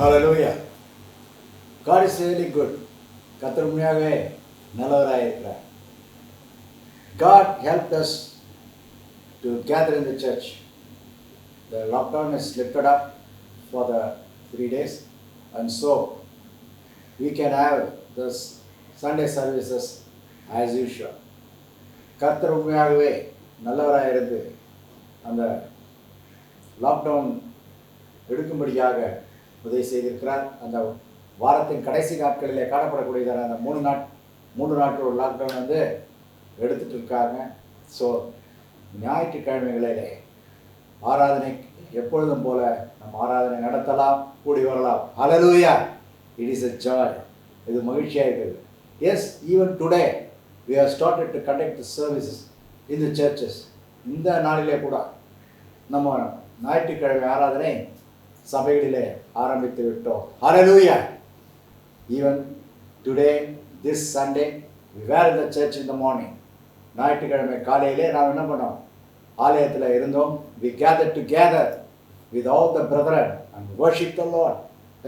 Hallelujah. God is really good. கர்த்தர் உண்மையாகவே நல்லவராக இருக்கிறார். God helped us to gather in the church. The lockdown is lifted up for the 3 days, and so we can have this Sunday services as usual. கர்த்தர் உண்மையாகவே நல்லவராக இருந்து அந்த lockdown எடுக்கும்படியாக உதவி செய்திருக்கிறார். அந்த வாரத்தின் கடைசி நாட்களிலே காணப்படக்கூடியதான அந்த 3 நாட்கள் லாக்டவுன் எடுத்துகிட்டு இருக்காங்க. ஸோ ஞாயிற்றுக்கிழமைகளிலே ஆராதனை எப்பொழுதும் போல நம்ம ஆராதனை நடத்தலாம், கூடி வரலாம். Hallelujah. It is a joy. இது மகிழ்ச்சியாக இருக்குது. Yes, even today we have started to conduct the services in the churches. இந்த நாளிலே கூட நம்ம ஞாயிற்றுக்கிழமை ஆராதனை சபைகளிலே ஆரம்பித்து விட்டோம். ஹல்லேலூயா. Even today, this Sunday, we were in the church in the morning. ஞாயிற்றுக்கிழமை காலையிலே நாம் என்ன பண்ணோம்? ஆலயத்தில் இருந்தோம். We gathered together with all the brethren and worshiped the Lord.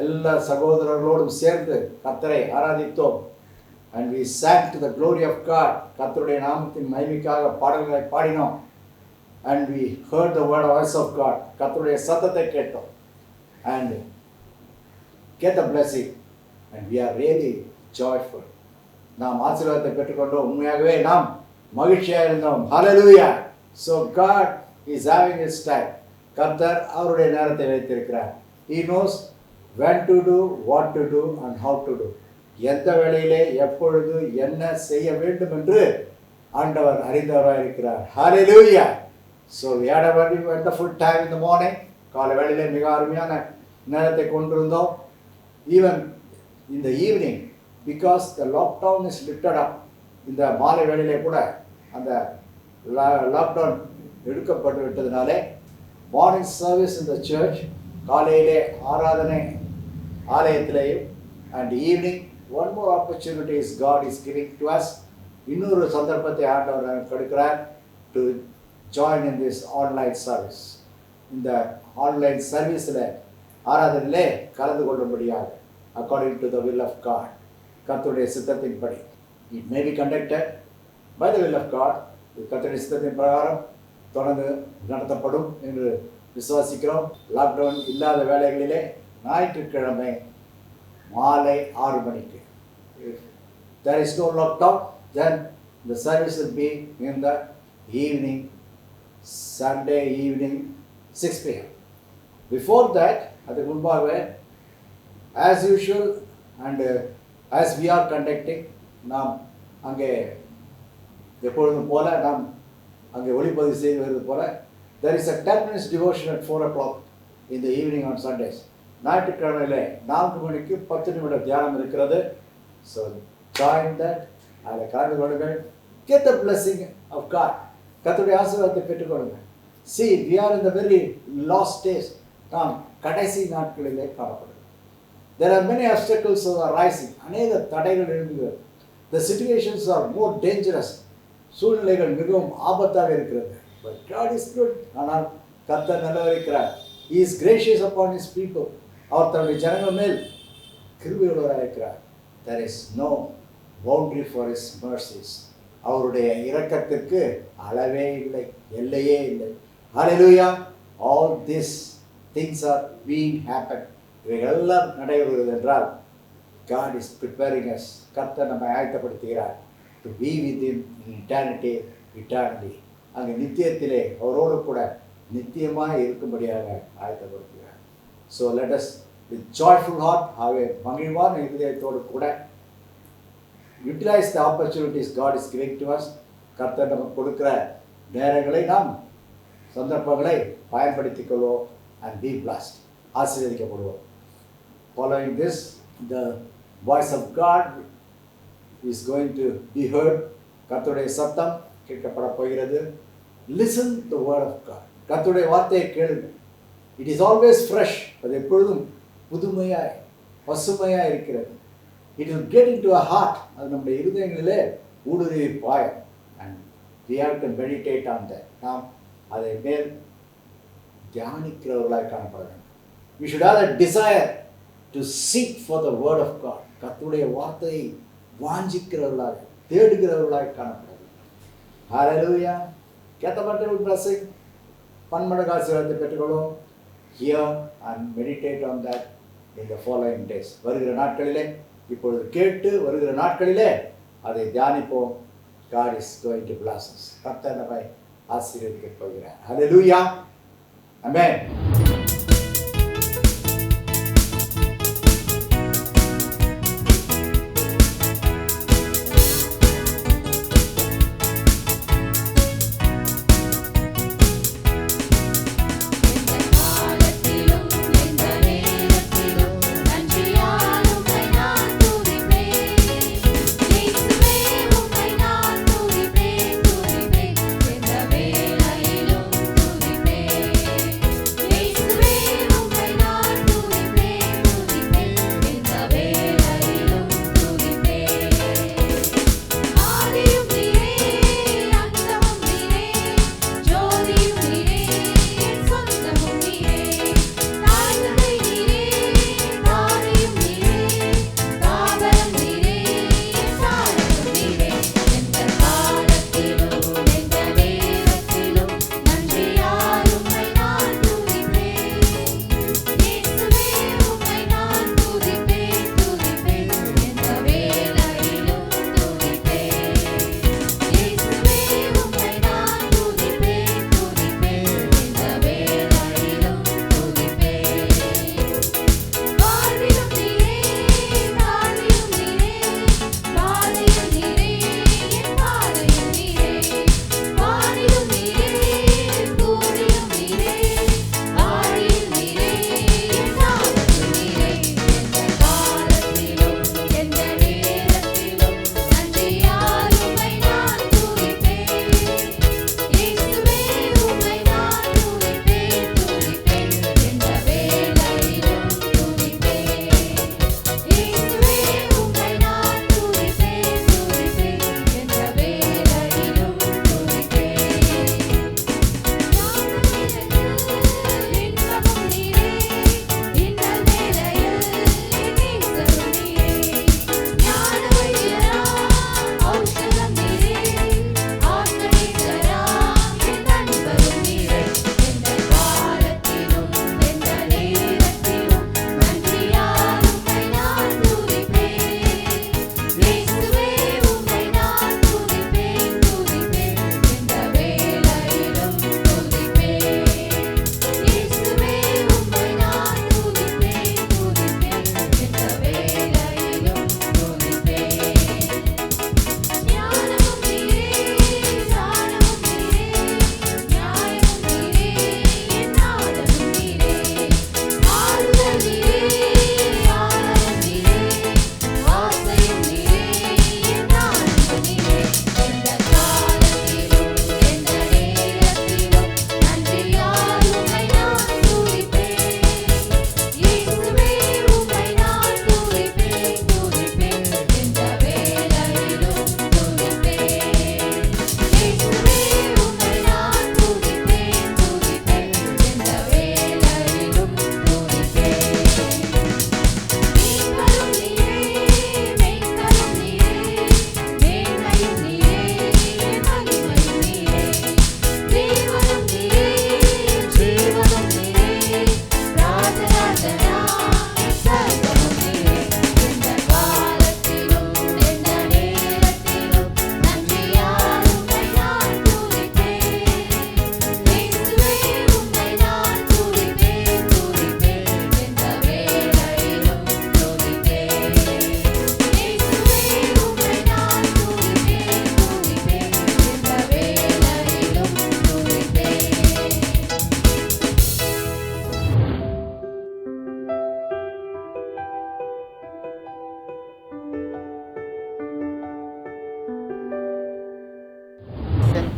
எல்லா சகோதரர்களோடும் சேர்ந்து கர்த்தரை ஆராதித்தோம். And we sang to the glory of God. கர்த்தருடைய நாமத்தின் மகிமைக்காக பாடல்களை பாடினோம். And we heard the voice of God. கர்த்தருடைய சத்தத்தை கேட்டோம். And get the blessing. And we are really joyful. நாம் ஆசீர்வாதத்தை பெற்றுக்கொண்டோம். உண்மையாகவே நாம் மகிழ்ச்சியாக இருந்தோம். Hallelujah. So God is having his time. கர்த்தர் அவருடைய நேரத்தை வைத்திருக்கிறார். He knows when to do, what to do and how to do. எந்த வேளையிலே எப்பொழுது என்ன செய்ய வேண்டும் என்று ஆண்டவர் அறிந்தவராக இருக்கிறார். Hallelujah. So we had a very wonderful time in the morning. காலை வேளையிலே மிக அருமையான நேரத்தை கொண்டிருந்தோம். Even in the evening, because the lockdown is lifted up, இந்த மாலை வேளையிலே கூட அந்த லாக்டவுன் எடுக்கப்பட்டு விட்டதுனாலே morning service in the church, காலையிலே ஆராதனை ஆலயத்திலேயும், and evening one more opportunities God is giving to us. இன்னொரு சந்தர்ப்பத்தை ஆண்டவர் கொடுக்கிறார் to join in this online service. இந்த ஆன்லைன் சர்வீஸில் ஆராதனையிலே கலந்து கொள்ளும்படியாக according to the will of God, கர்த்தருடைய சித்தத்தின்படி. It may be conducted by the will of God. கர்த்தருடைய சித்தத்தின் பிரகாரம் தொடர்ந்து நடத்தப்படும் என்று விசுவாசிக்கிறோம். லாக்டவுன் இல்லாத வேளைகளிலே ஞாயிற்றுக்கிழமை மாலை 6 மணிக்கு. If there is no lockdown, then the service will be in the evening, Sunday evening 6 p.m. Before that, அதுக்கு முன்பாகவே as usual and as we are conducting, நாம் அங்கே எப்பொழுதும் போல நாம் அங்கே ஒளிப்பதிவு செய்வது போல there is a 10 minutes devotion at 4 o'clock in the evening on Sundays. ஞாயிற்றுக்கிழமையிலே 4 மணிக்கு 10 நிமிட தியானம் இருக்கிறது. So join that. அதில் கலந்து கொள்ளுங்கள். Get the blessing of God. கர்த்தருடைய ஆசீர்வாதத்தை பெற்றுக்கொள்ளுங்கள். See, we are in the very last days. நாம் கடைசி நாட்களிலே காணப்படுகிறோம். There are many obstacles arising. அநேக தடைகள் எழும்புகிறது. The situations are more dangerous. சூழ்நிலைகள் மிகவும் ஆபத்தாக இருக்கிறது. But God is good. ஆனால் கர்த்தர் நல்லவர் இருக்கிறார். He is gracious upon his people. அவர் தன்னுடைய ஜனங்கள் மேல் கிருபையுள்ளவராக இருக்கிறார். There is no boundary for his mercies. அவருடைய இரக்கத்திற்கு அளவே இல்லை, எல்லையே இல்லை. Hallelujah. All these things are being happened. இவைகளெல்லாம் நடைபெறுகிறது என்றால் God is preparing us. கர்த்தர் நம்மை ஆயத்தப்படுத்துகிறார் to be with him in eternity, eternally. அங்கே நித்தியத்திலே அவரோடு கூட நித்தியமாக இருக்கும்படியாக ஆயத்தப்படுத்துகிறார். So let us with joyful heart, ஆகவே மகிழ்வான இதயத்தோடு கூட utilize the opportunities God is giving to us. கர்த்தர் நமக்கு கொடுக்கிற நேரங்களை நாம் சந்தர்ப்பங்களை பயன்படுத்திக் கொள்வோம் and be blessed. ஆசீர்வதிக்கப்படுவோம். Following this, the voice of God is going to be heard. கர்த்தருடைய சத்தம் கேட்கப்பட போகிறது. Listen the word of God. கர்த்தருடைய வார்த்தையை கேளுங்கள். It is always fresh. அது எப்பொழுதும் புதுமையாய் பசுமையாய் இருக்கிறது. It will get into our heart. அது நம்முடைய இருதயங்களிலே ஊடுருவி பாயும். And we have to meditate on that. நாம் அதை மேல் தியானிக்கிறவர்களாய் காணப்பட வேண்டும். We should have a desire to seek for the word of God. கர்த்தருடைய வார்த்தையை வாஞ்சிக்கிறவர்களாக தேடுகிறவர்களாக காணப்படுது. Hallelujah. Get the wonderful blessing. பன்மடங்கு ஆசீர்வாதத்தை பெற்றுக்கொள்வோம். Hear and meditate on that in the following days. வருகிற நாட்களிலே இப்பொழுது கேட்டு வருகிற நாட்களிலே அதை தியானிப்போம். God is going to bless us. கர்த்தர் நம்மை ஆசீர்வதிக்கப் போகிறார். Hallelujah. Amen.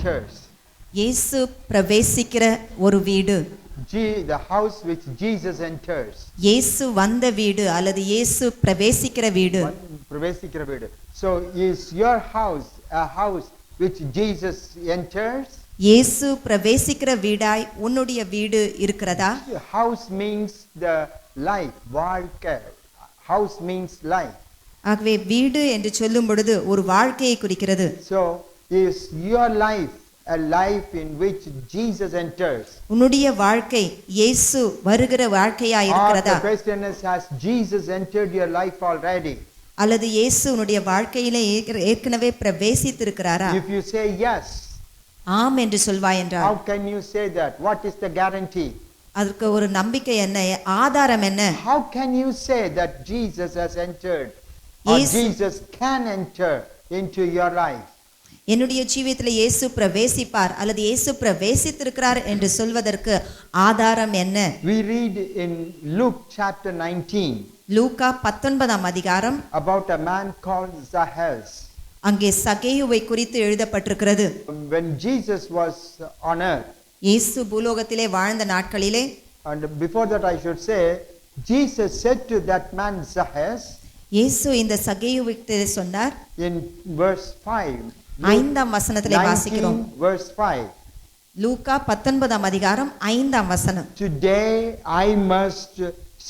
enters. இயேசு பிரவேசிக்கிற ஒரு வீடு. The house which Jesus enters. இயேசு வந்த வீடு அல்லது இயேசு பிரவேசிக்கிற வீடு. பிரவேசிக்கிற வீடு. So is your house a house which Jesus enters? இயேசு பிரவேசிக்கிற வீடாய் உன்னுடைய வீடு இருக்கிறதா? House means the life, வாழ்க்கை. house means life. ஆகவே வீடு என்று சொல்லும் பொழுது ஒரு வாழ்க்கையை குறிக்கிறது. So is your life a life in which Jesus enters? உன்னுடைய வாழ்க்கை இயேசு வருகிற வாழ்க்கையா Or இருக்கிறதா? the question is, has Jesus entered your life already? அல்லது இயேசு உன்னுடைய வாழ்க்கையிலே ஏற்கனவே பிரவேசித்திருக்கிறாரா? If you say yes, ஆம் என்று சொல்வாய் என்றால் how can you say that? What is the guarantee? அதற்கு ஒரு நம்பிக்கை என்ன, ஆதாரம் என்ன? How can you say that Jesus has entered or Yes. Jesus can enter into your life? என்னுடைய ஜீவியத்தில் இயேசு பிரவேசிப்பார் அல்லது இயேசு பிரவேசித்திருக்கிறார் என்று சொல்வதற்கு ஆதாரம் என்ன? We read in Luke chapter 19 லூக்கா 19ஆம் அதிகாரம் about a man called Zacchaeus. அங்கே சகேயுவை குறித்து எழுதப்பட்டிருக்கிறது. When Jesus was on earth, இயேசு பூலோகத்திலே வாழ்ந்த நாட்களிலே, and before that I should say, Jesus said to that man Zacchaeus இயேசு இந்த சகேயுவுக்கு சொன்னார். in verse 5, 5ஆம் வசனத்திலே வாசிக்கிறோம். 19 verse 5, லூக்கா 19ஆம் அதிகாரம் 5ஆம் வசனம். today I must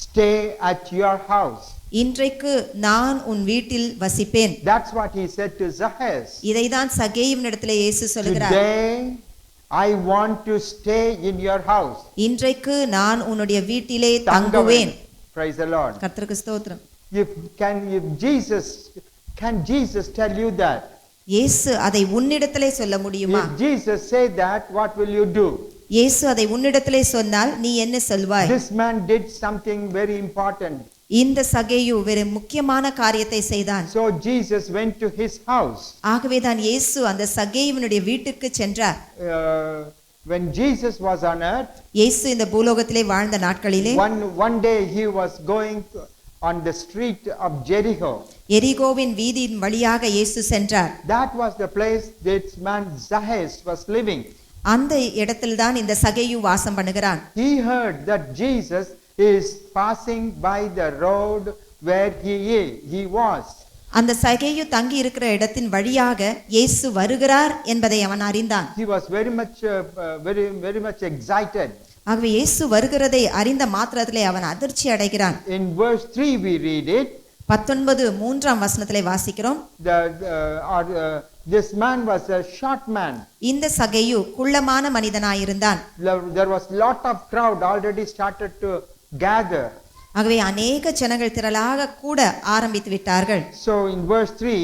stay at your house. இன்றைக்கு நான் உன் வீட்டில் வசிப்பேன். That's what he said to Zacchaeus. இதைதான் சகேயுவினிடத்திலே இயேசு சொல்கிறார். Today I want to stay in your house. இன்றைக்கு நான் உன்னுடைய வீட்டிலே தங்குவேன். Praise the Lord. கர்த்தருக்கு ஸ்தோத்திரம். Can Jesus tell you that? இயேசு அதை உன்னிடத்திலே சொல்ல முடியுமா? If Jesus say that, what will you do? இயேசு அதை உன்னிடத்திலே சொன்னால் நீ என்ன சொல்வாய்? This man did something very important. இந்த சகேயு வேறு முக்கியமான காரியத்தை செய்தான். So Jesus went to his house. ஆகவேதான் இயேசு அந்த சகேயுவினுடைய வீட்டுக்கு சென்றார். When Jesus was on earth, இயேசு இந்த பூலோகத்திலே வாழ்ந்த நாட்களிலே one day he was going on the street of Jericho. எரிகோவின் வீதியின் வழியாக இயேசு சென்றார். That was the place this man Zacchaeus was living. அந்த இடத்தில்தான் இந்த சகேயு வாசம் பண்ணுகிறான். He heard that Jesus is passing by the road where he was. அந்த சகேயு தங்கி இருக்கிற இடத்தின் வழியாக இயேசு வருகிறார் என்பதை அவன் அறிந்தான். He was very much excited. ஆகவே இயேசு வருகிறதை அறிந்த மாத்திரத்திலே அவன் அதிர்ச்சி அடைகிறான். In verse 3 we read it. 19:3 வசனத்திலே வாசிக்கிறோம். This man was a short man. இந்த சகேயு குள்ளமான மனிதனாயிருந்தான். There was lot of crowd already started to gather. ஆகவே அநேக ஜனங்கள் திரளாக கூட ஆரம்பித்து விட்டார்கள். So in verse 3,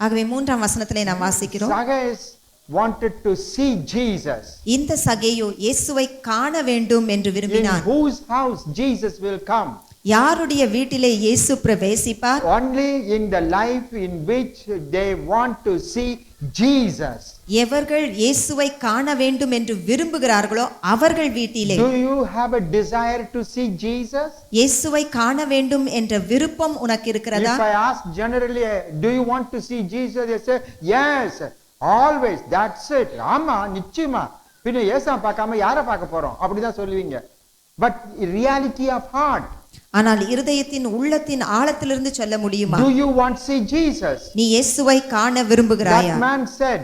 ஆகவே 3ஆம் வசனத்திலே நாம் வாசிக்கிறோம். Zacchaeus wanted to see Jesus. இந்த சகேயு இயேசுவை காண வேண்டும் என்று In விரும்பினான். whose house Jesus will come? யாருடைய வீட்டிலே இயேசு பிரவேசிப்பார்? Only in the life in which they want to see Jesus. எவர்கள் இயேசுவை காண வேண்டும் என்று விரும்புகிறார்களோ அவர்கள் வீட்டிலே. Do you have a desire to see Jesus? இயேசுவை காண வேண்டும் என்ற விருப்பம் உனக்கு இருக்கிறதா? If I ask generally, do you want to see Jesus? They say, yes, always, that's it. ஆமா நிச்சயமா. பின்ன ஏசா பார்க்காம யாரை பார்க்க போறோம்? அப்படிதான் சொல்லுவீங்க. But reality of heart. ஆனால் இருதயத்தின் உள்ளத்தின் ஆழத்திலிருந்து சொல்ல முடியுமா? Do you want to see Jesus? நீ இயேசுவை காண விரும்புகிறாயா? That man said,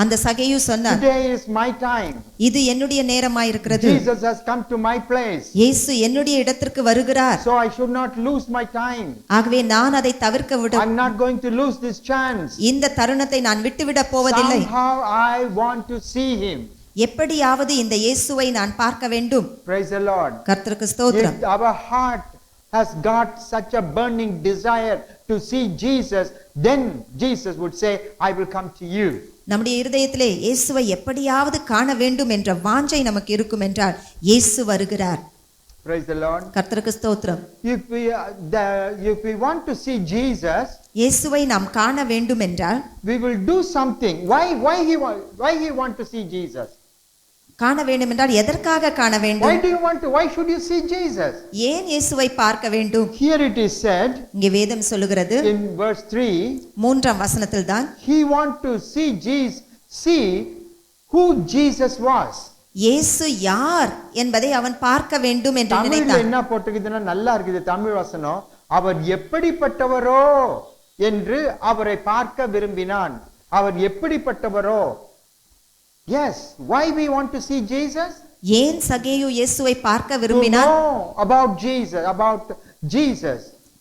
அந்த சகேயு சொன்னார், today is my time. இது என்னுடைய நேரமாயிருக்கிறது. Jesus has come to my place. இயேசு என்னுடைய இடத்திற்கு வருகிறார். So I should not lose my time. ஆகவே நான் அதை தவிர்க்க விட I'm not going to lose this chance. இந்த தருணத்தை நான் விட்டுவிட போவதில்லை. Somehow I want to see him. எப்படியாவது இந்த இயேசுவை நான் பார்க்க வேண்டும். Praise the Lord. கர்த்தருக்கு ஸ்தோத்திரம். If our heart has got such a burning desire to see Jesus, then Jesus would say, I will come to you. நம்முடைய இருதயத்திலே இயேசுவை எப்படியாவது காண வேண்டும் என்ற வாஞ்சை நமக்கு இருக்கும் என்றால் இயேசு வருகிறார். Praise the Lord. கர்த்தருக்கு ஸ்தோத்திரம். If we want to see Jesus, இயேசுவை நாம் காண வேண்டும் என்றால் we will do something. Why he want to see Jesus? காண வேண்டும் என்றால் எதற்காக காண வேண்டும்? Why should you see Jesus? ஏன் இயேசுவை பார்க்க வேண்டும்? Here it is said, இங்கே வேதம் சொல்லுகிறது, in verse 3, 3ஆம் வசனத்தில் தான் he want to see who Jesus was. இயேசு யார் என்பதை அவன் பார்க்க வேண்டும் என்று தமிழ்ல நினைத்தான். என்ன போட்டுக்குதுன்னா நல்லா இருக்குது தமிழ் வசனம். அவர் எப்படிப்பட்டவரோ என்று அவரை பார்க்க விரும்பினான். அவர் எப்படிப்பட்டவரோ. Yes, why we want to see Jesus? ஏன் சகேயு இயேசுவை பார்க்க To விரும்பினான்? know about Jesus.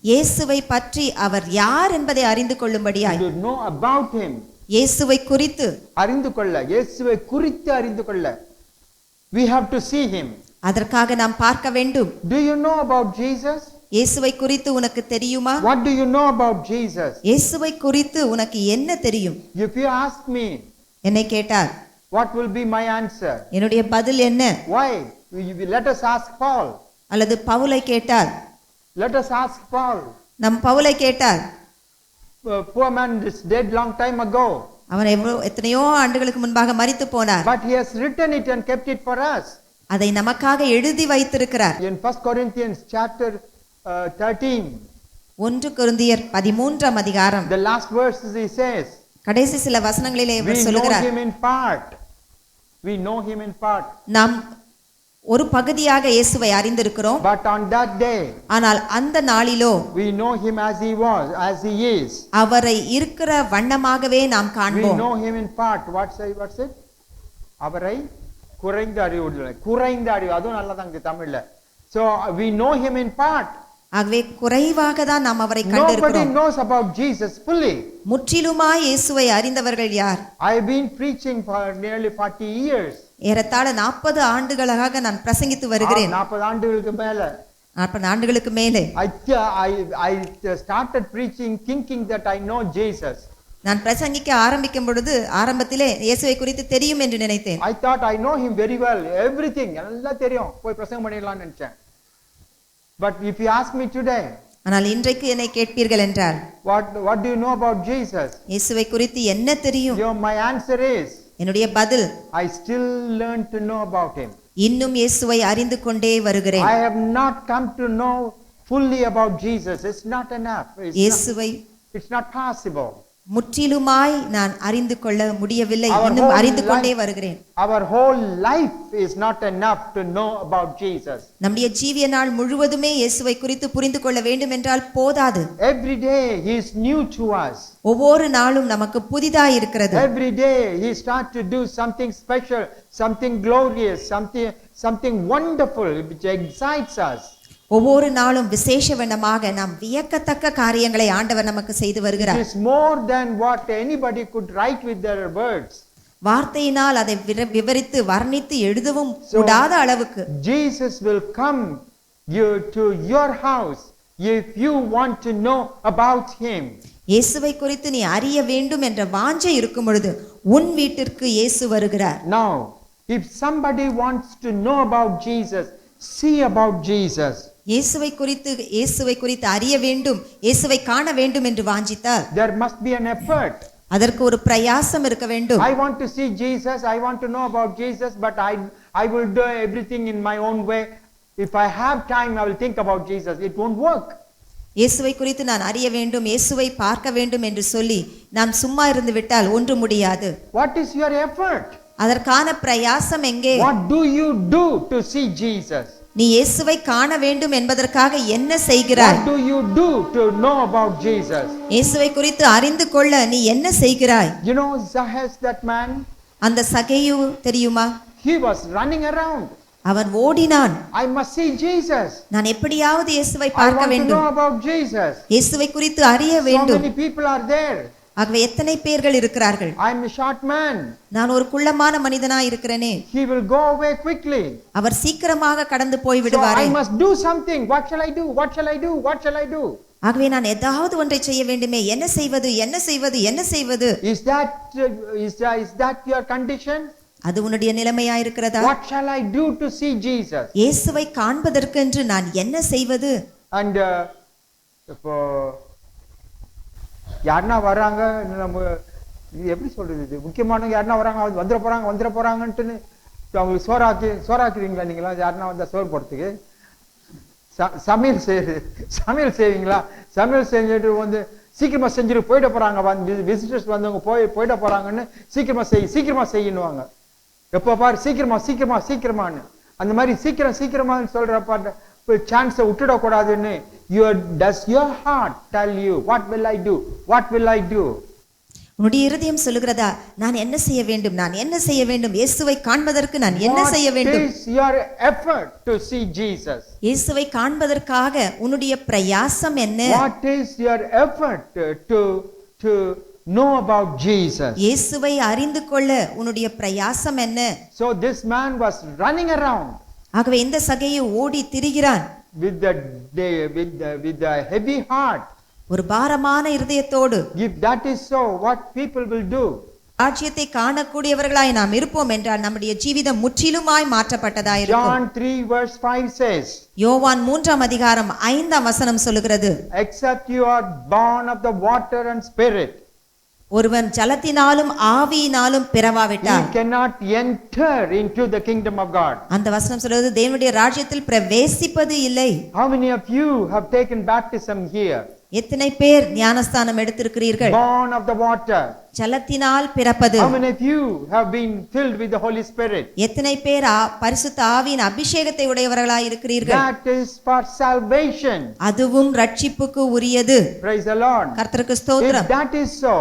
இயேசுவை பற்றி அவர் யார் என்பதை அறிந்து கொள்ளும்படியாய், to know about him, இயேசுவை குறித்து அறிந்து கொள்ள, இயேசுவை குறித்து அறிந்து கொள்ள, we have to see him. அதற்காக நாம் பார்க்க வேண்டும். Do you know about Jesus? இயேசுவை குறித்து உனக்கு தெரியுமா? What do you know about Jesus? இயேசுவை குறித்து உனக்கு என்ன தெரியும்? If you ask me, என்னை கேட்டார், what will be my answer? என்னுடைய பதில் என்ன? Why? Let us ask Paul. அல்லது பவுலை கேட்டார், Let us ask Paul. நம் பவுலை கேட்டார். Poor man is dead long time ago, அவன் எத்தனையோ ஆண்டுகளுக்கு முன்பாக மரித்து போனார். but he has written it and kept it for us. அதை நமக்காக எழுதி வைத்திருக்கிறார். In 1 Corinthians chapter 13, 1 கொரிந்தியர் 13ஆம் அதிகாரம் the last verses he says, கடைசி சில வசனங்களிலே we இவர் know சொல்லுகிறார், him in part. We know him in part. நாம் ஒரு பகுதியாக இயேசுவை அறிந்திருக்கிறோம். But on that day, ஆனால் அந்த நாளிலோ we know him as he was, as he is. அவரை இருக்கிற வண்ணமாகவே நாம் We காண்போம். know him in part. What's it? அவரை குறைந்த அறிவு, அதுவும் நல்லதாங்க தமிழ்ல. So we know him in part. ஆகவே குறைவாக தான் நாம் அவரை Nobody கண்டிருக்கிறோம். knows about Jesus fully. முற்றிலுமாய் இயேசுவை அறிந்தவர்கள் யார்? I've been preaching for nearly 40 years. ஏறத்தாழ 40 ஆண்டுகளாக நான் பிரசங்கித்து வருகிறேன். 40 ஆண்டுகளுக்கு மேல. 40 ஆண்டுகளுக்கு மேலே I started preaching thinking that I know Jesus. நான் பிரசங்கிக்க ஆரம்பிக்கும் பொழுது ஆரம்பத்திலே இயேசுவை குறித்து தெரியும் என்று நினைத்தேன். I thought I know him very well, everything எல்லாம் தெரியும், போய் பிரசங்கம் பண்ணிடலாம்னு நினைச்சேன். But if you ask me today, ஆனால் இன்றைக்கு என்னை கேட்பீர்கள் என்றால், what do you know about Jesus? இயேசுவை குறித்து என்ன தெரியும்? My answer is, என்னுடைய பதில், I still learn to know about him. இன்னும் இயேசுவை அறிந்து கொண்டே வருகிறேன். I have not come to know fully about Jesus. It's not enough. இயேசுவை It's not possible. முற்றிலுமாய் நான் அறிந்து கொள்ள முடியவில்லை, இன்னும் அறிந்து கொண்டே வருகிறேன். Our whole life is not enough to know about Jesus. நம்முடைய ஜீவிய நாள் முழுவதுமே இயேசுவை குறித்து புரிந்து கொள்ள வேண்டும் என்றால் போதாது. Every day he is new to us. ஒவ்வொரு நாளும் நமக்கு புதிதாய் இருக்கிறது. Every day he starts to do something special, something glorious, something wonderful which excites us. ஒவ்வொரு நாளும் விசேஷ வண்ணமாக நாம் வியக்கத்தக்க காரியங்களை ஆண்டவர் நமக்கு செய்து வருகிறார். It is more than what anybody could write with their words. வார்த்தையினால் அதை விவரித்து வர்ணித்து எழுதவும் கூடாத அளவுக்கு Jesus will come to your house if you want to know about him. இயேசுவை குறித்து நீ அறிய வேண்டும் என்ற வாஞ்சை இருக்கும் பொழுது உன் வீட்டிற்கு இயேசு வருகிறார். Now, if somebody wants to know about Jesus, see about Jesus. இயேசுவை குறித்து அறிய வேண்டும், இயேசுவை காண வேண்டும் என்று வாஞ்சித்தால் There must be an effort. அதற்கு ஒரு பிரயாசம் இருக்க வேண்டும். I want to see Jesus, I want to know about Jesus, but I will do everything in my own way. If I have time, I will think about Jesus. It won't work. இயேசுவை குறித்து நான் அறிய வேண்டும், இயேசுவை பார்க்க வேண்டும் என்று சொல்லி நாம் சும்மா இருந்து விட்டால் ஒன்று முடியாது. What is your effort? அதற்கான பிரயாசம் எங்கே? What do you do to see Jesus? நீ இயேசுவை காண வேண்டும் என்பதற்காக என்ன செய்கிறாய்? What do you do to know about Jesus? இயேசுவை குறித்து அறிந்து கொள்ள நீ என்ன செய்கிறாய்? You know Zacchaeus, that man? அந்த சகேயு தெரியுமா? He was running around. அவன் ஓடினான். I must see Jesus. நான் எப்படியாவது இயேசுவை I பார்க்க want to வேண்டும். know about Jesus. இயேசுவை குறித்து அறிய So வேண்டும். many people are there. ஆகவே எத்தனை பேர்கள் இருக்கிறார்கள்? I am a short man. நான் ஒரு குள்ளமான மனிதனாய் இருக்கிறேனே. He will go away quickly. அவர் சீக்கிரமாக கடந்து போய் So விடுவாரே. I must do something. What shall I do? What shall I do? What shall I do? ஆகவே நான் ஏதாவது ஒன்றை செய்ய வேண்டுமே. என்ன செய்வது? என்ன செய்வது? என்ன செய்வது? Is that your condition? அது உன்னுடைய நிலைமையா இருக்கிறதா? What shall I do to see Jesus? இயேசுவை காண்பதற்கென்று நான் என்ன செய்வது? And இப்போ யாருன்னா வராங்க, நம்ம எப்படி சொல்றது, இது முக்கியமானவங்க யாருன்னா வராங்க, வந்துட போறாங்கன்ட்டு அவங்களுக்கு சோறாக்குறீங்களா? நீங்களா யாருன்னா வந்தா சோறு போடுறதுக்கு சமையல் செய்வீங்களா? சமையல் செஞ்சுட்டு வந்து சீக்கிரமா செஞ்சுட்டு போயிட போறாங்க, விசிட்டர்ஸ் வந்தவங்க போயிட போறாங்கன்னு சீக்கிரமா செய்யணுவாங்க. எப்போ பாரு சீக்கிரமான்னு அந்த மாதிரி சீக்கிரமான்னு சொல்ற சான்ஸை விட்டுடக்கூடாதுன்னு. Does your heart tell you what will I do? உன்னுடைய இருதயம் சொல்லுகிறதா, நான் என்ன செய்ய வேண்டும், நான் என்ன செய்ய வேண்டும், இயேசுவை காண்பதற்கு நான் என்ன செய்ய வேண்டும்? What is your effort to see Jesus? இயேசுவை காண்பதற்காக உன்னுடைய பிரயாசம் என்ன? What is your effort to know about Jesus? இயேசுவை அறிந்து கொள்ள உன்னுடைய பிரயாசம் என்ன? So this man was running around ஆகவே இந்த சகேயு ஓடி திரிகிறான் with the heavy heart. ஒரு பாரமான இருதயத்தோடு. If that is so, what people will do? ராஜ்யத்தை காணக்கூடியவர்களாய் நாம் இருப்போம் என்றால் நம்முடைய ஜீவிதம் முற்றிலுமாய் மாற்றப்பட்டதாய் இருக்கும். John 3 verse 5 says, யோவான் 3ஆம் அதிகாரம் 5ஆம் வசனம் சொல்லுகிறது, except you are born of the water and spirit, ஒருவன் ஜலத்தினாலும் ஆவியினாலும் பிறவாவிட்டால் he cannot enter into the kingdom of God. அந்த வசனம் சொல்லுவது தேவனுடைய ராஜ்யத்தில் பிரவேசிப்பது இல்லை. How many of you have taken baptism here? எத்தனை பேர் ஞானஸ்தானம் எடுத்திருக்கிறீர்கள்? Born of the water. ஜலத்தினால் பிறப்பது. How many of you have been filled with the Holy Spirit? எத்தனை பேர் பரிசுத்த ஆவியின் அபிஷேகத்தை உடையவர்களாய் இருக்கிறீர்கள்? That is for salvation. அதுவும் ரட்சிப்புக்கு உரியது. Praise the Lord. கர்த்தருக்கு If ஸ்தோத்திரம். that is so,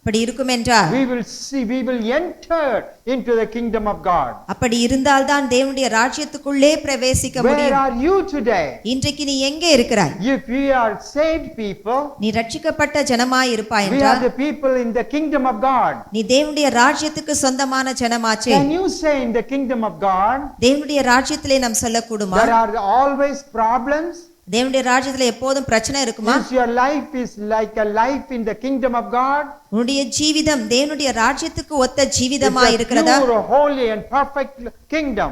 அப்படி இருக்கும் என்றால் we will enter into the kingdom of God. அப்படி இருந்தால் தான் தேவனுடைய ராஜ்யத்துக்குள்ளே பிரவேசிக்க Where முடியும். are you today? இன்றைக்கு நீ எங்கே இருக்கிறாய்? If we are saved people, நீ ரட்சிக்கப்பட்ட ஜனமாய் இருப்பாய் we are என்றால் the people in the kingdom of God. நீ தேவனுடைய ராஜ்யத்துக்கு சொந்தமான ஜனமாச்சே. Can you say in the kingdom of God தேவனுடைய ராஜ்யத்திலே நாம் சொல்லக்கூடுமா? there are always problems? தேவனுடைய ராஜ்யத்திலே எப்போதும் பிரச்சனை இருக்குமா? Is your life is like a life in the kingdom of God? உன்னுடைய ஜீவிதம் தேவனுடைய ராஜ்யத்துக்கு ஒத்த ஜீவிதமாய் It's a இருக்கிறதா? pure, holy and perfect kingdom.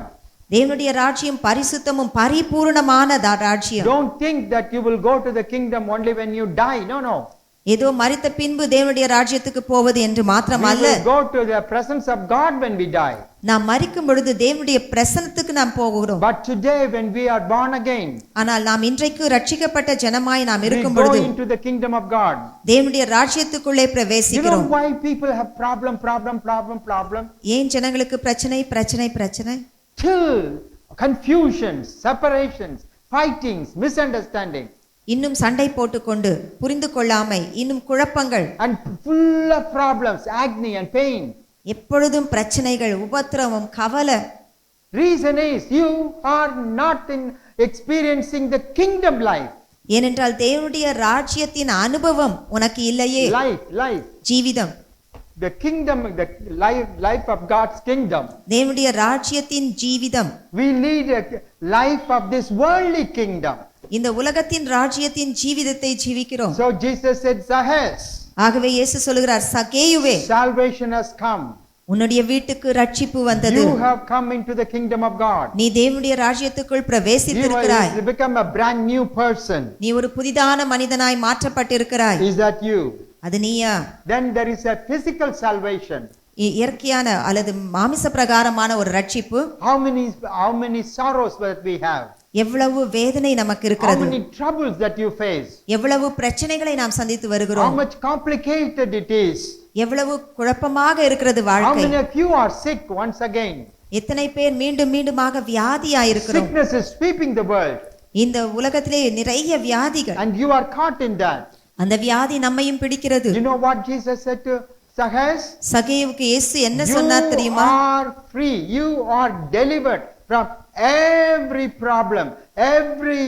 தேவனுடைய ராஜ்யம் பரிசுத்தமும் பரிபூரணமான ராஜ்யம். Don't think that you will go to the kingdom only when you die. No. ஏதோ மரித்த பின்பு தேவனுடைய ராஜ்யத்துக்கு போவது என்று We மாத்திரமல்ல, will go to the presence of God when we die. நாம் மரிக்கும் பொழுது தேவனுடைய பிரசன்னத்துக்கு நாம் போகிறோம். But today when we are born again, ஆனால் நாம் இன்றைக்கு ரட்சிக்கப்பட்ட ஜனமாய் நாம் we இருக்கும் go பொழுது into the kingdom of God. தேவனுடைய ராஜ்யத்துக்குள்ளே You know பிரவேசிக்கிறோம். why people have problem? ஏன் ஜனங்களுக்கு பிரச்சனை? Till confusions, separations, fightings, misunderstandings, இன்னும் சண்டை போட்டுக்கொண்டு புரிந்து கொள்ளாமை, இன்னும் குழப்பங்கள், and full of problems, agony and pain. எப்பொழுதும் பிரச்சனைகள், உபத்திரவம், கவலை. Reason is you are not experiencing the kingdom life. ஏனென்றால் தேவனுடைய ராஜ்யத்தின் அனுபவம் உனக்கு இல்லையே. Life. Jeevitham. The kingdom, the life of God's kingdom. தேவனுடைய ராஜ்யத்தின் Jeevitham. We lead a life of this worldly kingdom. இந்த உலகத்தின் ராஜ்யத்தின் ஜீவிதத்தை ஜீவிக்கிறோம். So Jesus said, Zacchaeus, ஆகவே இயேசு சொல்கிறார், சகேயுவே, salvation has come. உன்னுடைய வீட்டுக்கு ரட்சிப்பு வந்தது. You have come into the kingdom of God. நீ தேவனுடைய ராஜ்யத்துக்குள் பிரவேசித்திருக்கிறாய். You become a brand new person. நீ ஒரு புதிதான மனிதனாய் மாற்றப்பட்டிருக்கிறாய். Is that you? அது நீயா? Then there is a physical salvation. இயற்கையான அல்லது மாமிச பிரகாரமான ஒரு ரட்சிப்பு. How many sorrows that we have? எவ்வளவு வேதனை நமக்கு How இருக்கிறது. many troubles that you face? எவ்வளவு பிரச்சனைகளை நாம் சந்தித்து How வருகிறோம். much complicated it is? எவ்வளவு குழப்பமாக இருக்கிறது How வாழ்க்கை. many of you are sick once again? எத்தனை பேர் மீண்டுமாக வியாதியாய் இருக்கிறோம். Sickness is sweeping the world. இந்த உலகத்திலே நிறைய வியாதிகள். And you are caught in that. அந்த வியாதி நம்மையும் பிடிக்கிறது. You know what Jesus said to Zacchaeus? சகேயுவுக்கு இயேசு என்ன சொன்னார் தெரியுமா? You are free. You are delivered from every problem, every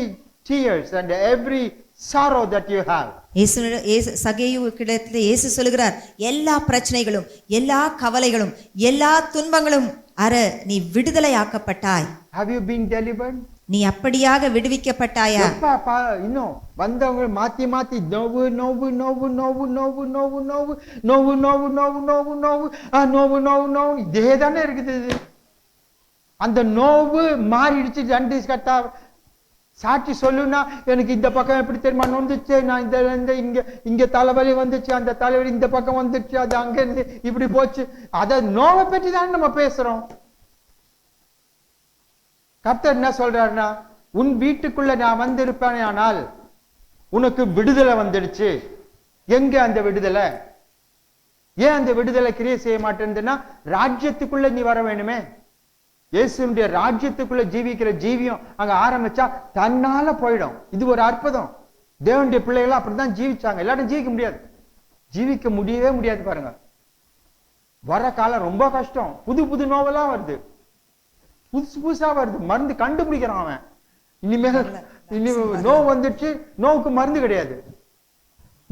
tears and every sorrow that you have. சகேயுவிடத்திலே இயேசு சொல்கிறார், எல்லா பிரச்சனைகளும், எல்லா கவலைகளும், எல்லா துன்பங்களும் அற நீ விடுதலையாக்கப்பட்டாய். Have you been delivered? நீ அப்படியாக விடுவிக்கப்பட்டாயா? இன்னும் வந்தவங்க மாத்தி நோவு இதேதானே இருக்குது. அந்த நோவு மாறிடுச்சு. ரெண்டு கட்டா சாட்சி சொல்லுனா, எனக்கு இந்த பக்கம் எப்படி தெரியுமா வந்துச்சு, நான் இந்த இங்க தலைவலி வந்துச்சு, அந்த தலைவலி இந்த பக்கம் வந்துச்சு, அது அங்க இருந்து இப்படி போச்சு. அத நோவை பற்றி தான் நம்ம பேசுறோம். கர்த்தர் என்ன சொல்றாருன்னா, உன் வீட்டுக்குள்ள நான் வந்திருப்பேன், ஆனால் உனக்கு விடுதலை வந்துடுச்சு. எங்க அந்த விடுதலை? ஏன் அந்த விடுதலை கிரியை செய்ய மாட்டேன்னா, ராஜ்யத்துக்குள்ள நீ வர வேணுமே. இயேசுடைய ராஜ்யத்துக்குள்ள ஜீவிக்கிற ஜீவியம் அங்க ஆரம்பிச்சா தன்னால போயிடும். இது ஒரு அற்புதம். தேவனுடைய பிள்ளைகள் அப்படித்தான் ஜீவிச்சாங்க. எல்லாரும் ஜீவிக்க முடியாது, ஜீவிக்க முடியவே முடியாது. பாருங்க, வர காலம் ரொம்ப கஷ்டம். புது புது நோவெல்லாம் வருது, புதுசு புதுசா வருது, மருந்து கண்டுபிடிக்கிறான் அவன். இனிமேல் நோவு வந்துச்சு, நோவுக்கு மருந்து கிடையாது.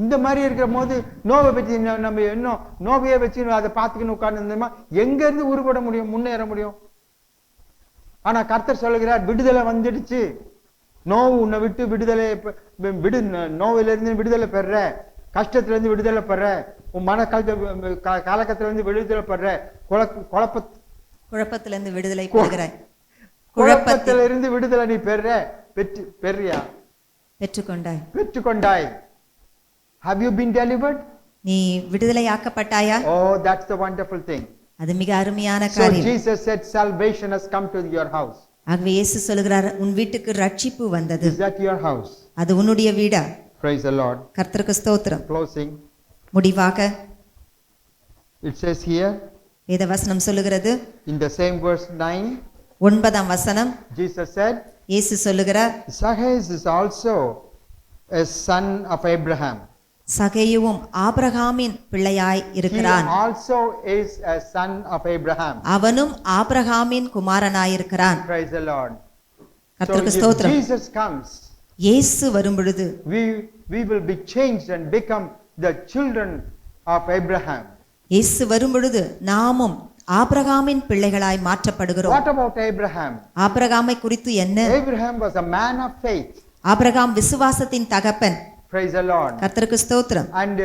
இந்த மாதிரி இருக்கிற போது நோவை வச்சு நம்ம இன்னும் நோவையே வச்சு அதை பார்த்துக்கணும் உட்கார்ந்து எங்க இருந்து உருப்பட முடியும், முன்னேற முடியும்? ஆனா கர்த்தர் சொல்லுகிறார், விடுதலை வந்துடுச்சு, நோவு உன்னை விட்டு விடுதலை நோவிலிருந்து விடுதலை பெற, கஷ்டத்துல இருந்து விடுதலை பெற, உன் மன கலக்கத்துல இருந்து விடுதலை பெற, குழப்பத்திலிருந்து விடுதலை பெறுகிறாய். குழப்பத்திலிருந்து விடுதலை நீ பெறியா? பெற்றுக்கொண்டாய். Have you been delivered? நீ விடுதலை ஆக்கப்பட்டாயா? Oh, that's the wonderful thing. அது மிக அருமையான So காரியம். Jesus said salvation has come to your house. ஆகவே இயேசு சொல்கிறார், உன் வீட்டுக்கு ரட்சிப்பு வந்தது. Is that your house? அது உன்னுடைய வீடா? Praise the Lord. கர்த்தருக்கு ஸ்தோத்திரம். Closing. முடிவாக It says here வேதவசனம் சொல்லுகிறது, in the same verse 9, 9ஆம் வசனம், Jesus said, இயேசு சொல்லுகிறார், Zacchaeus is also a son of Abraham. சகேயுவும் ஆபிரகாமின் பிள்ளையாய் இருக்கிறான். He also is a son of Abraham. அவனும் ஆபிரகாமின் குமாரனாயிருக்கிறான். Praise the Lord. கர்த்தருக்கு So if ஸ்தோத்திரம். Jesus comes, இயேசு வரும் பொழுது we will be changed and become the children of Abraham. இயேசு வரும் பொழுது நாமும் ஆபிரகாமின் பிள்ளைகளாய் மாற்றப்படுகிறோம். What about Abraham? ஆபிரகாமை குறித்து என்ன? Abraham was a man of faith. Abraham விசுவாசத்தின் தகப்பன். Praise the Lord. கர்த்தருக்கு ஸ்தோத்திரம். And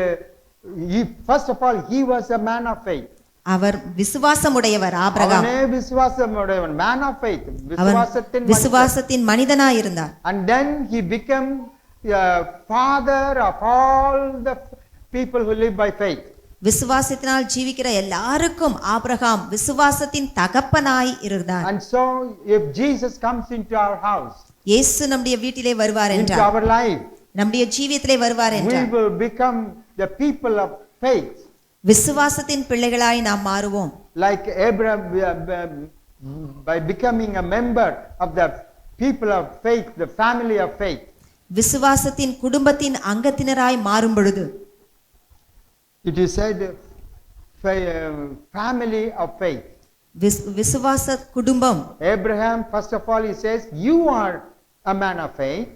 first of all, he was a man of faith. அவர் விசுவாசமுடையவர். ஆபிரகாம் அவனே விசுவாசமுடையவன், man of faith. விசுவாசத்தின் மனிதனாய் இருந்தார். And then he became father of all the people who live by faith. விசுவாசத்தினால் ஜீவிக்கிற எல்லாருக்கும் ஆபிரகாம் விசுவாசத்தின் தகப்பனாய் இருந்தார். And so if Jesus comes into our house, இயேசு நம்முடைய வீட்டிலே வருவார் into என்றார், our life, நம்முடைய ஜீவியத்திலே வருவார் we என்றார், will become the people of faith. விசுவாசத்தின் பிள்ளைகளாய் நாம் மாறுவோம். Like Abraham, by becoming a member of the people of faith, the family of faith. விசுவாசத்தின் குடும்பத்தின் அங்கத்தினராய் மாறும் பொழுது, It is said family of faith. விசுவாச குடும்பம். Abraham, first of all, he says, you are a man of faith.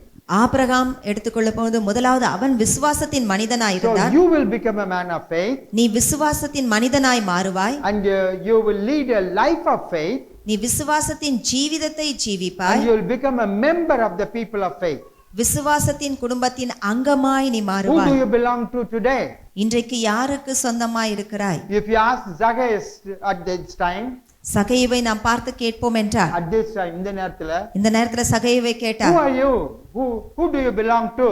Abraham எடுத்துக்கொள்ள போது முதலாவது அவன் விசுவாசத்தின் மனிதனாய் So இருந்தார். you will become a man of faith. நீ விசுவாசத்தின் மனிதனாய் மாறுவாய். And you will lead a life of faith. நீ விசுவாசத்தின் ஜீவிதத்தை And ஜீவிப்பாய். you will become a member of the people of faith. விசுவாசத்தின் குடும்பத்தின் அங்கமாய் நீ Who do மாறுவாய். you belong to today? இன்றைக்கு யாருக்கு சொந்தமாய் இருக்கிறாய்? If you ask Zacchaeus at this time, சகையுவை நாம் பார்த்து கேட்போம் என்றார். at this time, இந்த நேரத்துல, இந்த நேரத்துல சகையுவை who கேட்டார், are you? Who do you belong to?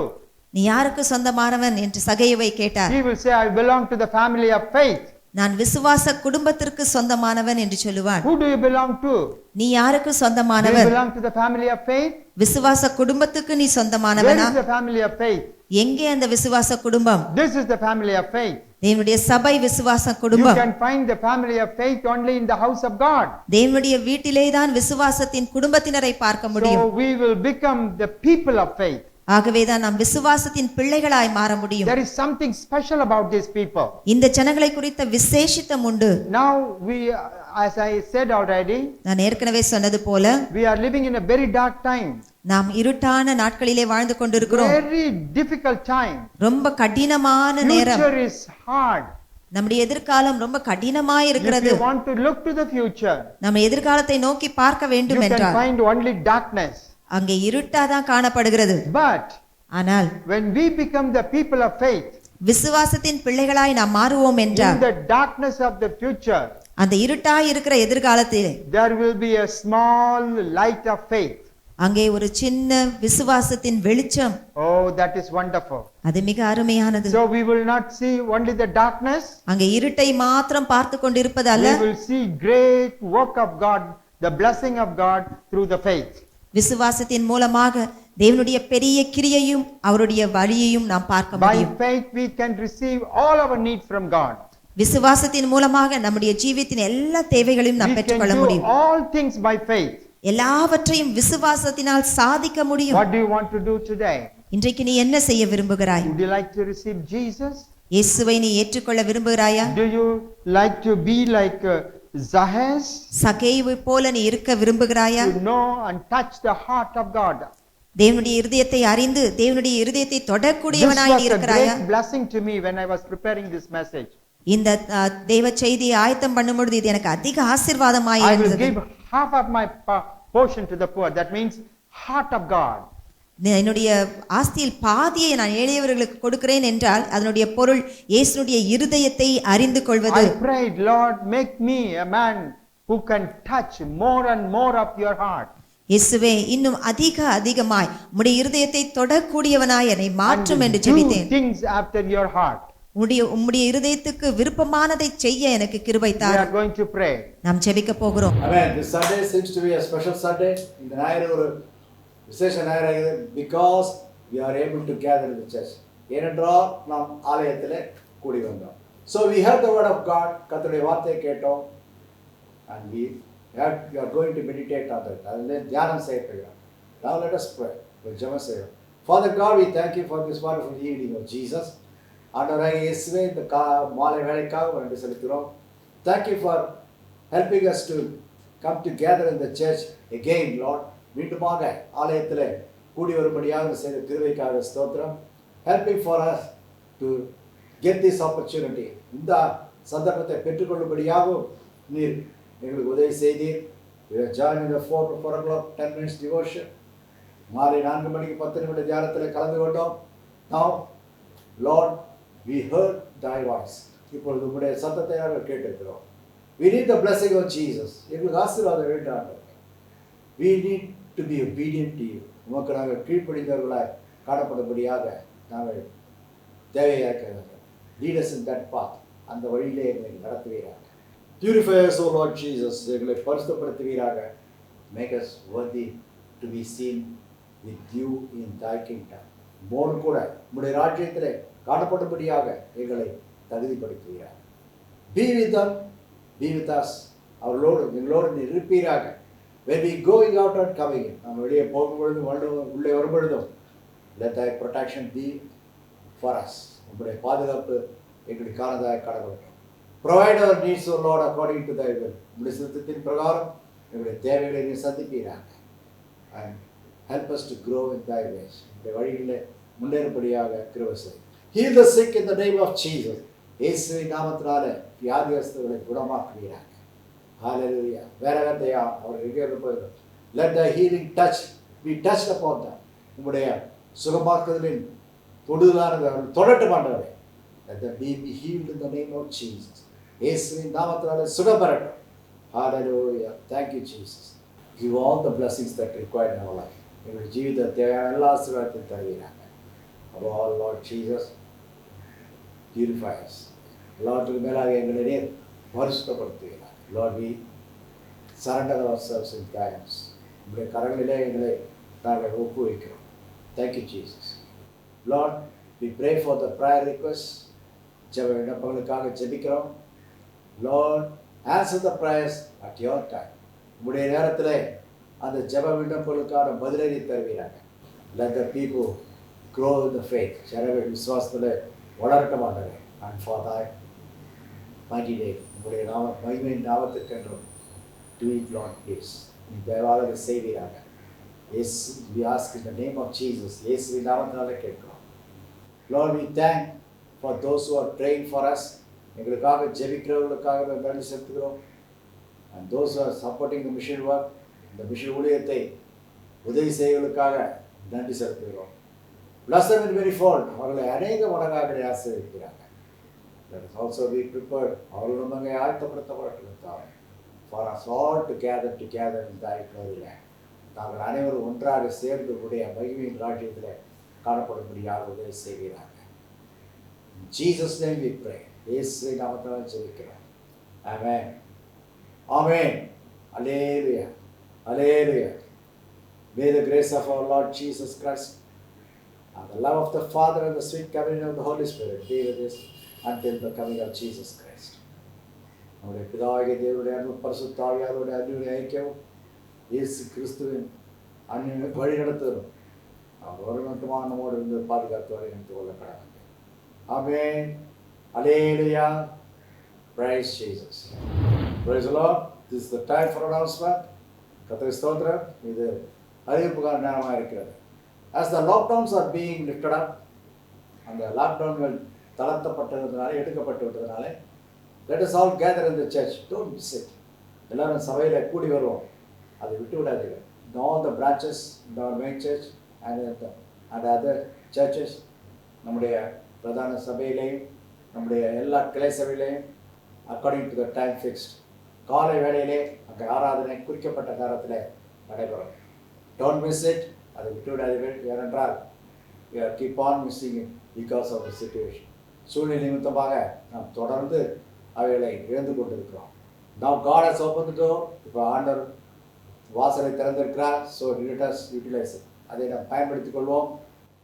நீ யாருக்கு சொந்தமானவன் என்று சகையுவை கேட்டார். He will say, I belong to the family of faith. நான் விசுவாச குடும்பத்திற்கு சொந்தமானவன் என்று சொல்லுவான். Who do you belong to? நீ யாருக்கு Do you சொந்தமானவன்? belong to the family of faith? விசுவாச குடும்பத்துக்கு நீ Where சொந்தமானவனா? is the family of faith? எங்கே அந்த விசுவாச குடும்பம்? This is the family of faith. தேவனுடைய சபை விசுவாச You குடும்பம். can find the family of faith only in the house of God. தேவனுடைய வீட்டிலே தான் விசுவாசத்தின் குடும்பத்தினரை பார்க்க முடியும். So we will become the people of faith. ஆகவேதான் நாம் விசுவாசத்தின் பிள்ளைகளாய் மாற முடியும். There is something special about these people. இந்த ஜனங்களை குறித்த விசேஷித்தம் உண்டு. Now we, as I said already, நான் ஏற்கனவே சொன்னது போல we are living in a very dark time. நாம் இருட்டான நாட்களிலே வாழ்ந்து கொண்டிருக்கிறோம். Very difficult time. ரொம்ப கடினமான நேரம். Future is hard. நம்முடைய எதிர்காலம் ரொம்ப கடினமாய் If இருக்கிறது. you want to look to the future, நம்ம எதிர்காலத்தை நோக்கி பார்க்க you வேண்டும் can என்றால் find only darkness. அங்கே இருட்டாதான் காணப்படுகிறது. But ஆனால் when we become the people of faith, விசுவாசத்தின் பிள்ளைகளாய் நாம் மாறுவோம் in என்றால் the darkness of the future, அந்த இருட்டாய் இருக்கிற எதிர்காலத்திலே there will be a small light of faith. அங்கே ஒரு சின்ன விசுவாசத்தின் வெளிச்சம். Oh, that is wonderful. அது மிக அருமையானது. So we will not see only the darkness. அங்கே இருட்டை மாத்திரம் பார்த்து கொண்டிருப்பது அல்ல, We will see great work of God, the blessing of God through the faith. விசுவாசத்தின் மூலமாக தேவனுடைய பெரிய கிரியையும் அவருடைய வழியையும் நாம் பார்க்க By முடியும். faith we can receive all our need from God. விசுவாசத்தின் மூலமாக நம்முடைய ஜீவியத்தின் எல்லா தேவைகளையும் நாம் We பெற்றுக்கொள்ள can do முடியும். all things by faith. எல்லாவற்றையும் விசுவாசத்தினால் சாதிக்க முடியும். What do you want to do today? இன்றைக்கு நீ என்ன செய்ய விரும்புகிறாய்? Would you like to receive Jesus? இயேசுவை நீ ஏற்றுக்கொள்ள விரும்புகிறாயா? Do you like to be like Zacchaeus? சகேயுவை போல நீ இருக்க விரும்புகிறாயா? To know and touch the heart of God. தேவனுடைய இருதயத்தை அறிந்து தேவனுடைய இருதயத்தை This தொடக்கூடியவனாய் was நீ a இருக்கிறாயா? great blessing to me when I was preparing this message. இந்த தேவ செய்தியை ஆயத்தம் பண்ணும் பொழுது இது எனக்கு அதிக ஆசீர்வாதமாய் I will இருந்தது. give half of my portion to the poor. That means heart of God. என்னுடைய ஆஸ்தியில் பாதியை நான் எளியவர்களுக்கு கொடுக்கிறேன் என்றால் அதனுடைய பொருள் இயேசுனுடைய இருதயத்தை அறிந்து கொள்வது. I prayed, Lord, make me a man who can touch more and more of your heart. இயேசுவே இன்னும் அதிகமாய் உம்முடைய இருதயத்தை தொடக்கூடியவனாய் என்னை மாற்றும் என்று Do ஜெபித்தேன். things after your heart. உம்முடைய இருதயத்துக்கு விருப்பமானதை செய்ய எனக்கு கிருபை We தாரும். are going to pray. நாம் ஜெபிக்க போகிறோம். Amen. This Sunday seems to be a special Sunday. இந்த ஞாயிறு ஒரு விசேஷ ஞாயிறு because we are able to gather in the church. ஏனென்றால் நாம் ஆலயத்திலே கூடி வந்தோம். So we heard the word of God. கர்த்தருடைய வார்த்தையை கேட்டோம். And we are going to meditate on that. அதிலே தியானம் செய்ய போகிறோம். Now let us pray. ஒரு ஜெபம் செய்வோம். Father God, we thank you for this wonderful evening of Jesus. ஆண்டவராகிய இயேசுவே இந்த மாலை வேளைக்காக நன்றி செலுத்துகிறோம். Thank you for helping us to come together in the church again, Lord. மீண்டுமாக ஆலயத்தில் கூடி வரும்படியாக செய்த கிருபைக்காக ஸ்தோத்திரம். Helping for us to get this opportunity. இந்த சந்தர்ப்பத்தை பெற்றுக்கொள்ளும்படியாகவும் நீர் எங்களுக்கு உதவி செய்தீர். We are joined in the 4 o'clock 10 minutes devotion. மாலை 4 மணிக்கு 10 நிமிட தியானத்தில் கலந்து கொண்டோம். Now, Lord, we heard thy voice. இப்பொழுது உம்முடைய சத்தத்தை நாங்கள் கேட்டிருக்கிறோம். We need the blessing of Jesus. எங்களுக்கு ஆசீர்வாதம் வேண்டும். We need to be obedient to you. உமக்கு நாங்கள் கீழ்ப்படிந்தவர்களாய் காணப்படும்படியாக நாங்கள் தேவையாக இருக்கிறோம். Lead us in that path. அந்த வழியிலே எங்களை நடத்துவீராக. Purify us, O Lord Jesus. எங்களை பரிசுத்தப்படுத்துவீராக. Make us worthy to be seen with you in thy kingdom. Mode கூட உம்முடைய ராஜ்யத்திலே காணப்படும்படியாக எங்களை தகுதிப்படுத்துவீராக. Be with them, be with us. அவர்களோடு எங்களோடு நீ இருப்பீராக. When we going out and coming in, நாம் வெளியே போகும் பொழுதும் உள்ளே வரும் பொழுதும் let thy protection be for us. உம்முடைய பாதுகாப்பு எங்களுக்கானதாக கடவுள். Provide our needs, O Lord, according to thy will. உம்முடைய சித்தத்தின் பிரகாரம் எங்களுடைய தேவைகளை நீ சந்திப்பீராக. And help us to grow in thy ways. உம்முடைய வழிகளிலே முன்னேறும்படியாக கிருபை செய். Heal the sick in the name of Jesus. இயேசுவின் நாமத்தினாலே வியாதியஸ்தர்களை குணமாக்குவீராக. Hallelujah. Wherever they are, அவர்கள் எங்கே இருப்பார்கள், let the healing touch be touched upon them. உம்முடைய சுகமாக்குதலின் தொடுதலானது அவர்கள் தொடட்டும் ஆண்டவரே. Let them be healed in the name of Jesus. இயேசுவின் நாமத்தினாலே சுகப்பெறட்டும். Hallelujah. Thank you, Jesus. Give all the blessings that required in our life. எங்களுடைய ஜீவித தேவையான எல்லா ஆசீர்வாதத்தையும் தருவீராக. Above all, Lord Jesus, purify us. எல்லாவற்றுக்கும் மேலாக எங்களை நீர் பரிசுத்தப்படுத்துவீராக. Lord, we surrender ourselves in thy hands. உம்முடைய கரங்களிலே எங்களை நாங்கள் ஒப்புவிக்கிறோம். Thank you, Jesus. Lord, we pray for the prayer requests. ஜெப விண்ணப்பங்களுக்காக ஜெபிக்கிறோம். Lord, answer the prayers at your time. உம்முடைய நேரத்திலே அந்த ஜெப விண்ணப்பங்களுக்கான பதிலை தருவீராக. Let the people grow in the faith. ஜனங்கள் விசுவாசத்தில் வளரட்ட மாட்டாங்க. And for thy mighty name. உங்களுடைய மகிமையின் நாமத்திற்கென்றும் do it, Lord, please. நீ தயவாக இதை செய்வீராக. Yes, we ask in the name of Jesus. இயேசுவின் நாமத்தினாலே கேட்கிறோம். Lord, we thank for those who are praying for us. எங்களுக்காக ஜெபிக்கிறவர்களுக்காக நன்றி செலுத்துகிறோம். And those who are supporting the mission work, இந்த மிஷன் ஊழியத்தை உதவி செய்வதற்காக நன்றி செலுத்துகிறோம். Bless them in many fold. அவர்களை அநேக மடங்காக ஆசீர்வதிக்கிறாங்க. Let us also be prepared. அவர்களும் அங்கே ஆயத்தப்படுத்தப்பட்டிருந்தார். For us all to gather together in thy glory land. நாங்கள் அனைவரும் ஒன்றாக சேர்ந்து உடைய மகிமையின் ராஜ்யத்தில் காணப்படும்படியாக உதவி செய்கிறாங்க. In Jesus' name we pray. இயேசுவின் நாமத்தினால் ஜெபிக்கிறோம். Amen. Amen. Hallelujah. Hallelujah. May the grace of our Lord Jesus Christ and the love of the Father and the sweet communion of the Holy Spirit be with us until the coming of Jesus Christ. நம்முடைய பிதாவாகிய தேவனுடைய அன்பு பரிசுத்த ஆவியானவருடைய அன்பின் ஐக்கியம் இயேசு கிறிஸ்துவின் அன்பின் வழிநடத்துதலும் அவர் ஒரு மட்டுமான நம்மோடு இருந்து பாதுகாத்து வரை நினைத்துக் கொள்ள கடவுள். ஆமென். Hallelujah. Praise Jesus. Praise the Lord. This is the time for announcement. கர்த்தருக்கு ஸ்தோத்திரம். இது அறிவிப்புக்கான நேரமாக இருக்கிறது. As the lockdowns are being lifted up, அந்த லாக்டவுன்கள் தளர்த்தப்பட்டதுனால எடுக்கப்பட்டு விட்டதுனால let us all gather in the church. Don't miss it. எல்லாரும் சபையில் கூடி வருவோம். அதை விட்டு விடாதீர்கள். In all the branches in our main church and other churches, நம்முடைய பிரதான சபையிலையும் நம்முடைய எல்லா கிளை சபையிலையும் according to the time fixed, காலை வேளையிலே அங்கே ஆராதனை குறிக்கப்பட்ட நேரத்தில் நடைபெறும். Don't miss it. அதை விட்டு விடாதீர்கள். ஏனென்றால் we are keep on missing it because of the situation. சூழ்நிலை நிமித்தமாக நாம் தொடர்ந்து அவைகளை இழந்து கொண்டிருக்கிறோம். Now God has opened the door. இப்போ ஆண்டவர் வாசலை திறந்திருக்கிறார். So let us utilize it. அதை நாம் பயன்படுத்திக் கொள்வோம்.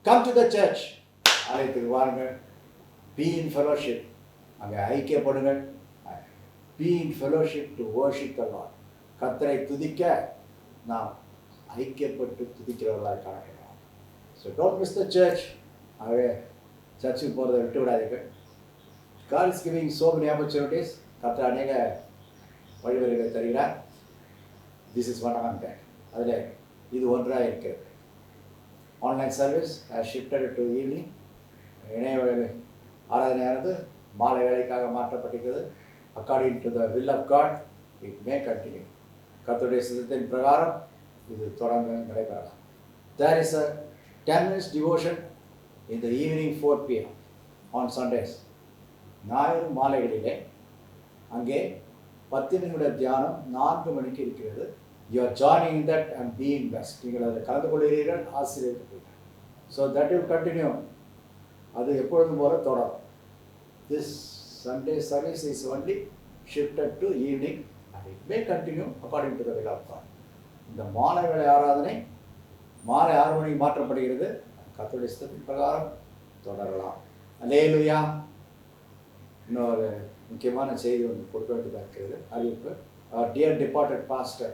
Come to the church. ஆலயத்துக்கு வாருங்கள். Be in fellowship. அங்கே ஐக்கியப்படுங்கள். Be in fellowship to worship the Lord. கர்த்தரை துதிக்க நாம் ஐக்கியப்பட்டு துதிக்கிறவர்களாக காணப்படுவோம். So don't miss the church. ஆகவே சர்ச்சுக்கு போகிறத விட்டு விடாதீர்கள். God is giving so many opportunities. கர்த்தர் அநேக வழிவகைகளை தருகிறார். This is one among that. அதில் இது ஒன்றாக இருக்கிறது. Online service has shifted to evening. இணைய ஆராதனையானது மாலை வேலைக்காக மாற்றப்பட்டிருக்கிறது. According to the will of God, it may continue. கர்த்தருடைய சித்தத்தின் பிரகாரம் இது தொடர்ந்து நடைபெறலாம். There is a 10 minutes devotion in the evening 4 p.m. on Sundays. ஞாயிறு மாலைகளிலே அங்கே 10 நிமிட தியானம் 4 மணிக்கு இருக்கிறது. You are joining in that and being blessed. நீங்கள் அதில் கலந்து கொள்கிறீர்கள், ஆசீர்வதிக்கப்படுகிறீர்கள். So that will continue. அது எப்பொழுதும் போல தொடரும். This Sunday service is only shifted to evening and it may continue according to the will of God. இந்த மாலை வேளை ஆராதனை மாலை 6 மணிக்கு மாற்றப்படுகிறது. கர்த்தருடைய சித்தத்தின் பிரகாரம் தொடரலாம். அல்லேலூயா. இன்னொரு முக்கியமான செய்தி ஒன்று கொடுக்க வேண்டியதாக இருக்கிறது. அறிவிப்பு. Our dear departed pastor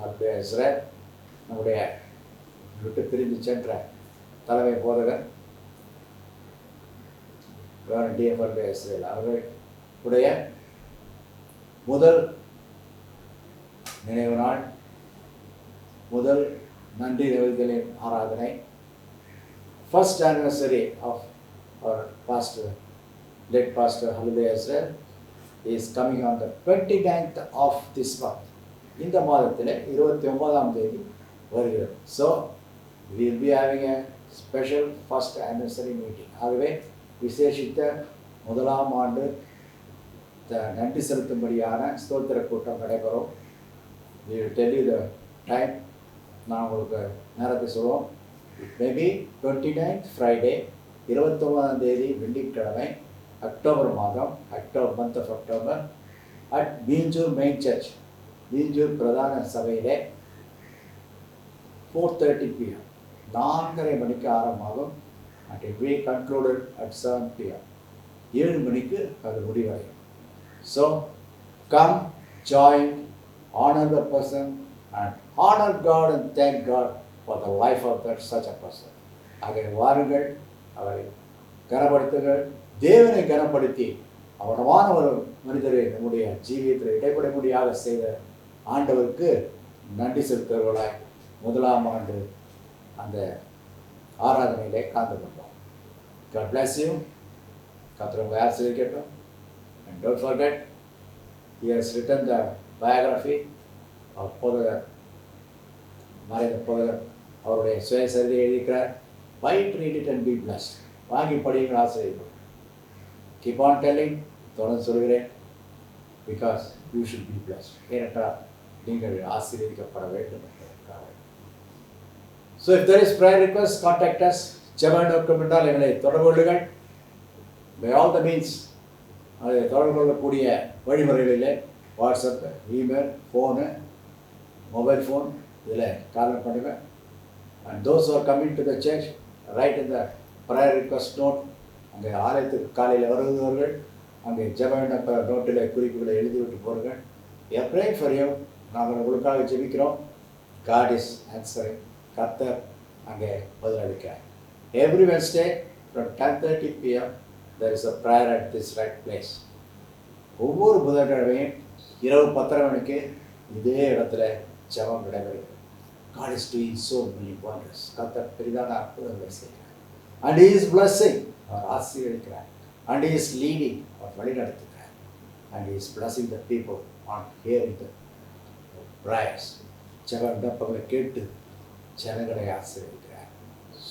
ஹல்பே இஸ்ரேல், நம்முடைய விட்டு பிரிந்து சென்ற தலைமை போதகர் டிஎஃப் ஹல்பே இஸ்ரேல் அவர்களுடைய முதல் நினைவு நாள், முதல் நன்றி நிகழ்வுகளின் ஆராதனை, first anniversary of our pastor, late pastor Halbe Israel is coming on the 29th of this month. இந்த மாதத்தில் 29ஆம் தேதி வருகிறது. So we will be having a special first anniversary meeting. ஆகவே விசேஷித்த முதலாம் ஆண்டு நன்றி செலுத்தும்படியான ஸ்தோத்திர கூட்டம் நடைபெறும். We will tell you the time. நான் உங்களுக்கு நேரத்தை சொல்லுவோம். மேபி 29th ஃப்ரைடே, 29ஆம் தேதி வெள்ளிக்கிழமை, அக்டோபர் மாதம், month of October, at Minjur main church, Minjur பிரதான சபையிலே 4:30 p.m. 4:30 மணிக்கு ஆரம்பமாகும். and it will be concluded at 7 p.m. 7 மணிக்கு அது முடிவடையும். So come, join, honor the person and honor God and thank God for the life of that such a person. ஆகவே வாருங்கள், அவரை கனப்படுத்துங்கள், தேவனை கனப்படுத்தி அவனமான ஒரு மனிதரை நம்முடைய ஜீவியத்தில் இடைப்படமுடியாக செய்த ஆண்டவருக்கு நன்றி செலுத்துவர்களாய் முதலாம் ஆண்டு அந்த ஆராதனையிலே கலந்து கொண்டோம். God bless you. கர்த்தர் உங்களை ஆசீர்வதிக்கட்டும். And don't forget, he has written the biography of போதகர், மறைந்த போதகர், அவருடைய சுயசரிதை எழுதிக்கிறார். Buy it, read it and be blessed. வாங்கி படியுங்கள், ஆசீர்வதிக்கும். Keep on telling, தொடர்ந்து சொல்கிறேன், because you should be blessed. ஏனென்றால் நீங்கள் ஆசீர்வதிக்கப்பட வேண்டும் என்பதற்காக. So if there is prayer request, contact us. ஜெப நோக்கம் என்றால் எங்களை தொடர்பு கொள்ளுங்கள். By all the means, அதை தொடர்பு கொள்ளக்கூடிய வழிமுறைகளிலே WhatsApp, email, phone, mobile phone இதில் கால் பண்ணுங்கள். And those who are coming to the church, write in the prayer request note. அங்கே ஆலயத்துக்கு காலையில் வருகிறவர்கள் அங்கே ஜெப நோட்டில் குறிப்புகளை எழுதிவிட்டு போடுங்கள். We are praying for you. நாங்கள் உங்களுக்காக ஜெபிக்கிறோம். God is answering. கர்த்தர் அங்கே பதிலளிக்கிறார். Every Wednesday from 10:30 p.m. there is a prayer at this right place. ஒவ்வொரு புதன்கிழமையும் இரவு 10:30 மணிக்கு இதே இடத்துல ஜெபம் நடைபெறுகிறது. God is doing so many wonders. கர்த்தர் பெரிதான அற்புதங்களை செய்கிறார். And He is blessing, அவர் ஆசீர்வதிக்கிறார். And He is leading, our வழிநடத்துகிறார். And He is blessing the people on hearing the prayers. ஜெப விண்ணப்பங்களை கேட்டு ஜனங்களை ஆசீர்வதிக்கிறார்.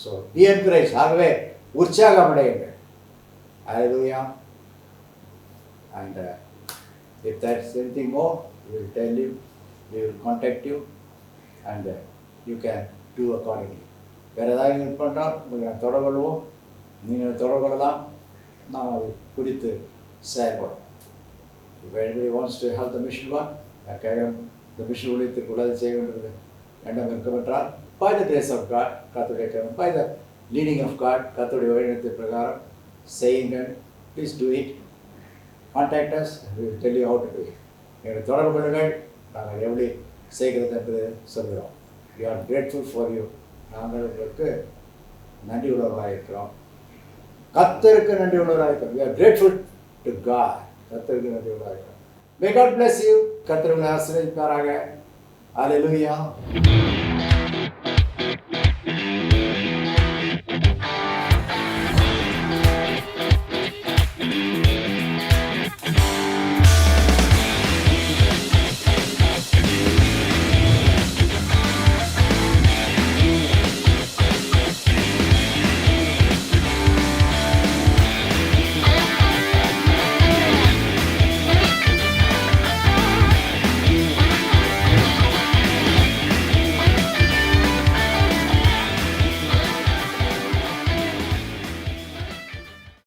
So be encouraged. ஆகவே உற்சாகமடையுங்கள். Hallelujah. And if there's anything more, we will tell you, we will contact you, and you can do accordingly. வேறு ஏதாவது நீங்கள் பண்ணால் உங்களுக்கு தொடர்பு கொள்வோம், நீங்கள் தொடர்பு கொள்ளலாம், நாம் அதை குறித்து செயல்படும். If anybody wants to help the mission work, இந்த மிஷன் ஊழியத்திற்கு உதவி செய்ய வேண்டியது எண்ணம் இருக்கப்பட்டால், by the grace of God, கர்த்தருடைய கிருபை, by the leading of God, கர்த்தருடைய வழிநடத்தின் பிரகாரம் செய்யுங்கள். Please do it. Contact us, we will tell you how to do it. எங்களை தொடர்பு கொள்ளுங்கள், நாங்கள் எப்படி செய்கிறது என்று சொல்கிறோம். We are grateful for you. நாங்கள் உங்களுக்கு நன்றி உள்ளவராக இருக்கிறோம். கர்த்தருக்கு நன்றி உள்ளவராக இருக்கிறோம். We are grateful to God. கர்த்தருக்கு நன்றி உள்ளவராக இருக்கிறோம். May God bless you. கர்த்தர் உங்களை ஆசீர்வதிப்பாராக. Hallelujah.